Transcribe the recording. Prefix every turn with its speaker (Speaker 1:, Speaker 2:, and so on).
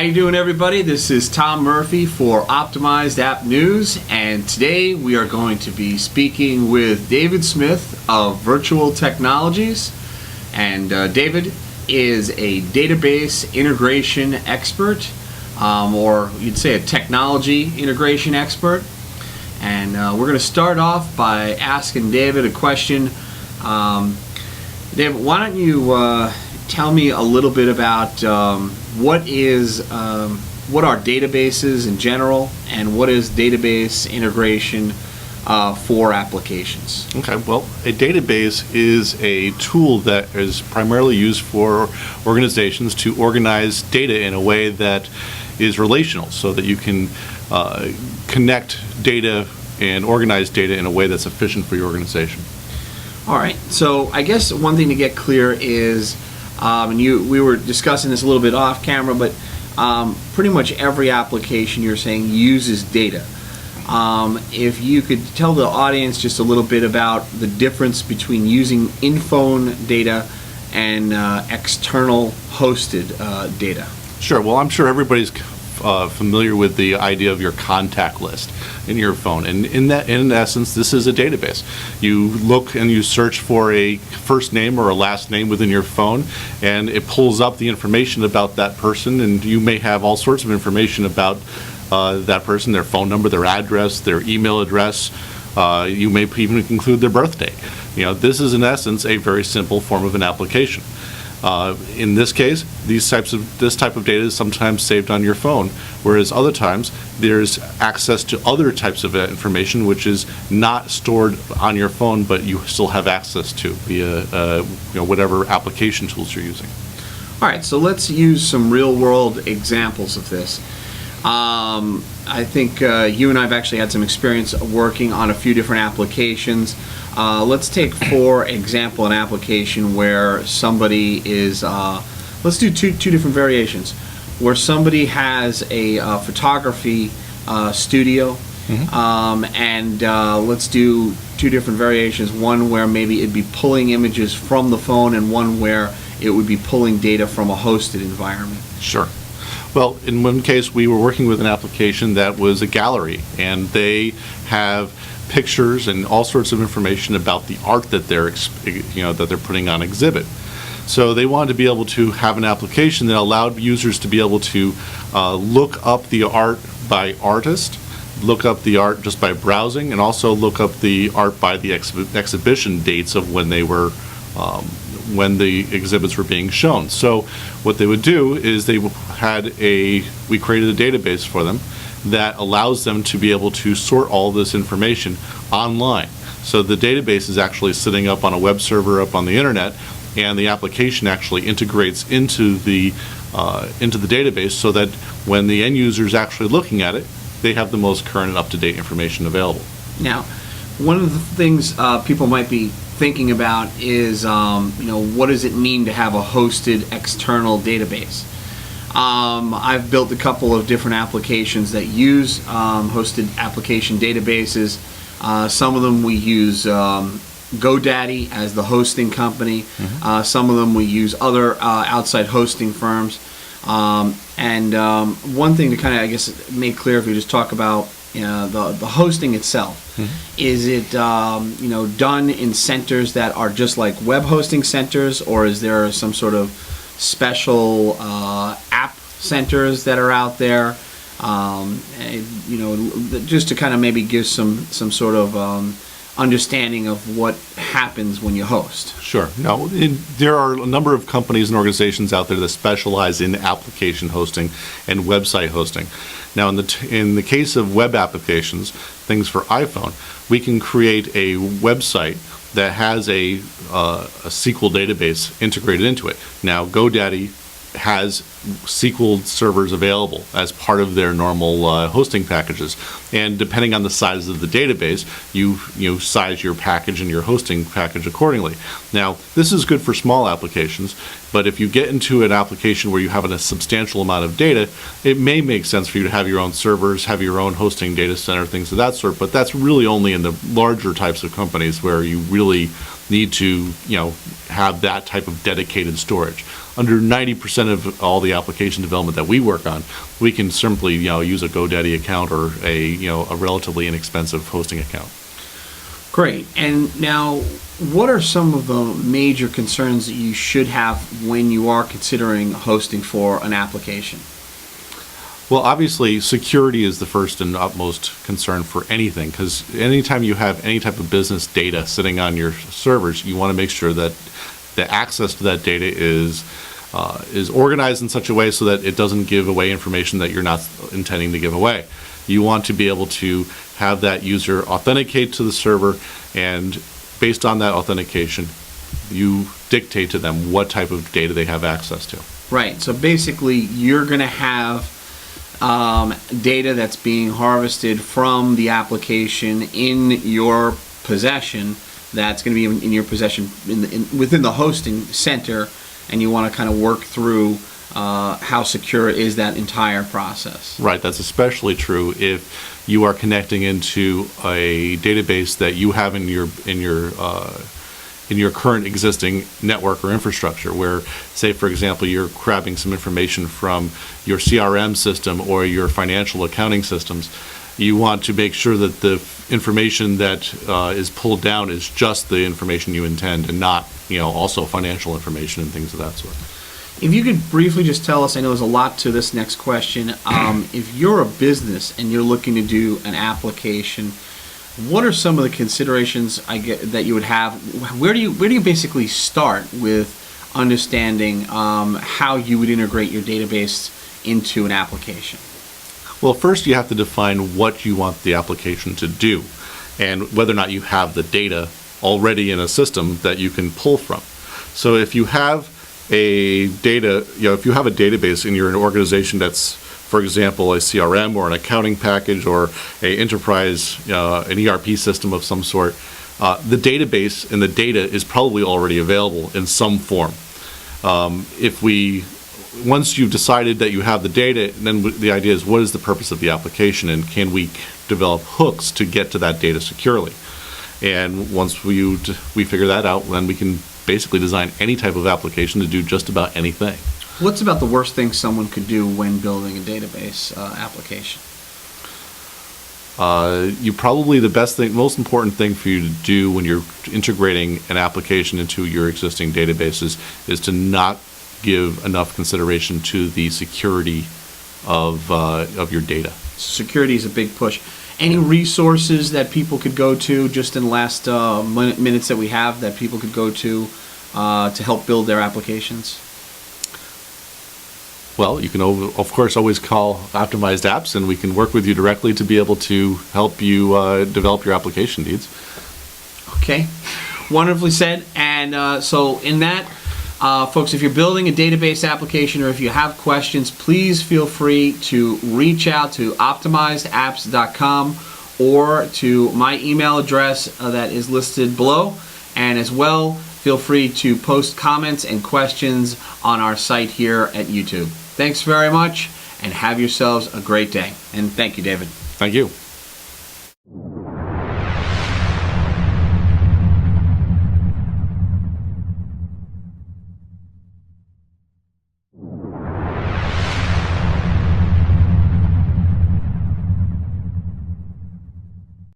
Speaker 1: How you doing, everybody? This is Tom Murphy for Optimized App News, and today we are going to be speaking with David Smith of Virtual Technologies. And David is a database integration expert, or you'd say a technology integration expert. And we're going to start off by asking David a question. David, why don't you tell me a little bit about what are databases in general, and what is database integration for applications?
Speaker 2: Okay, well, a database is a tool that is primarily used for organizations to organize data in a way that is relational, so that you can connect data and organize data in a way that's efficient for your organization.
Speaker 1: All right, so I guess one thing to get clear is, and we were discussing this a little bit off camera, but pretty much every application you're saying uses data. If you could tell the audience just a little bit about the difference between using in-phone data and external hosted data.
Speaker 2: Sure. Well, I'm sure everybody's familiar with the idea of your contact list in your phone, and in essence, this is a database. You look and you search for a first name or a last name within your phone, and it pulls up the information about that person, and you may have all sorts of information about that person, their phone number, their address, their email address. You may even include their birthday. This is in essence a very simple form of an application. In this case, this type of data is sometimes saved on your phone, whereas other times there's access to other types of information which is not stored on your phone, but you still have access to via whatever application tools you're using.
Speaker 1: All right, so let's use some real-world examples of this. I think you and I have actually had some experience working on a few different applications. Let's take, for example, an application where somebody is, let's do two different variations, where somebody has a photography studio, and let's do two different variations, one where maybe it'd be pulling images from the phone, and one where it would be pulling data from a hosted environment.
Speaker 2: Sure. Well, in one case, we were working with an application that was a gallery, and they have pictures and all sorts of information about the art that they're putting on exhibit. So they wanted to be able to have an application that allowed users to be able to look up the art by artist, look up the art just by browsing, and also look up the art by the exhibition dates of when they were when the exhibits were being shown. So what they would do is we created a database for them that allows them to be able to sort all this information online. So the database is actually sitting up on a web server up on the internet, and the application actually integrates into the database, so that when the end user is actually looking at it, they have the most current and up-to-date information available.
Speaker 1: Now, one of the things people might be thinking about is, what does it mean to have a hosted external database? I've built a couple of different applications that use hosted application databases. Some of them we use GoDaddy as the hosting company. Some of them we use other outside hosting firms. And one thing to kind of, I guess, make clear, if we just talk about the hosting itself, is it done in centers that are just like web hosting centers, or is there some sort of special app centers that are out there? Just to kind of maybe give some sort of understanding of what happens when you host.
Speaker 2: Sure. No, there are a number of companies and organizations out there that specialize in application hosting and website hosting. Now, in the case of web applications, things for iPhone, we can create a website that has a SQL database integrated into it. Now, GoDaddy has SQL servers available as part of their normal hosting packages, and depending on the size of the database, you size your package and your hosting package accordingly. Now, this is good for small applications, but if you get into an application where you have a substantial amount of data, it may make sense for you to have your own servers, have your own hosting data center, things of that sort, but that's really only in the larger types of companies where you really need to have that type of dedicated storage. under 90% of all the application development that we work on, we can simply, use a GoDaddy account or a relatively inexpensive hosting account.
Speaker 1: Great. And now, what are some of the major concerns that you should have when you are considering hosting for an application?
Speaker 2: Well, obviously, security is the first and utmost concern for anything, because anytime you have any type of business data sitting on your servers, you want to make sure that the access to that data is organized in such a way so that it doesn't give away information that you're not intending to give away. You want to be able to have that user authenticate to the server, and based on that authentication, you dictate to them what type of data they have access to.
Speaker 1: Right. So basically, you're going to have data that's being harvested from the application in your possession. That's going to be in your possession within the hosting center, and you want to kind of work through how secure is that entire process.
Speaker 2: Right, that's especially true if you are connecting into a database that you have in your current existing network or infrastructure, where, say, for example, you're grabbing some information from your CRM system or your financial accounting systems. You want to make sure that the information that is pulled down is just the information you intend, and not, also financial information and things of that sort.
Speaker 1: If you could briefly just tell us, I know there's a lot to this next question. If you're a business and you're looking to do an application, what are some of the considerations that you would have? Where do you basically start with understanding how you would integrate your database into an application?
Speaker 2: Well, first you have to define what you want the application to do, and whether or not you have the data already in a system that you can pull from. So if you have if you have a database in your organization that's, for example, a CRM or an accounting package or an enterprise, an ERP system of some sort, the database and the data is probably already available in some form. Once you've decided that you have the data, then the idea is, what is the purpose of the application, and can we develop hooks to get to that data securely? And once we figure that out, then we can basically design any type of application to do just about anything.
Speaker 1: What's about the worst thing someone could do when building a database application?
Speaker 2: The most important thing for you to do when you're integrating an application into your existing databases is to not give enough consideration to the security of your data.
Speaker 1: Security is a big push. Any resources that people could go to, just in the last minutes that we have, that people could go to help build their applications?
Speaker 2: Well, you can, of course, always call Optimized Apps, and we can work with you directly to be able to help you develop your application needs.
Speaker 1: Okay, wonderfully said. And so in that, folks, if you're building a database application or if you have questions, please feel free to reach out to optimizedapps.com or to my email address that is listed below. And as well, feel free to post comments and questions on our site here at YouTube. Thanks very much, and have yourselves a great day. And thank you, David.
Speaker 2: Thank you.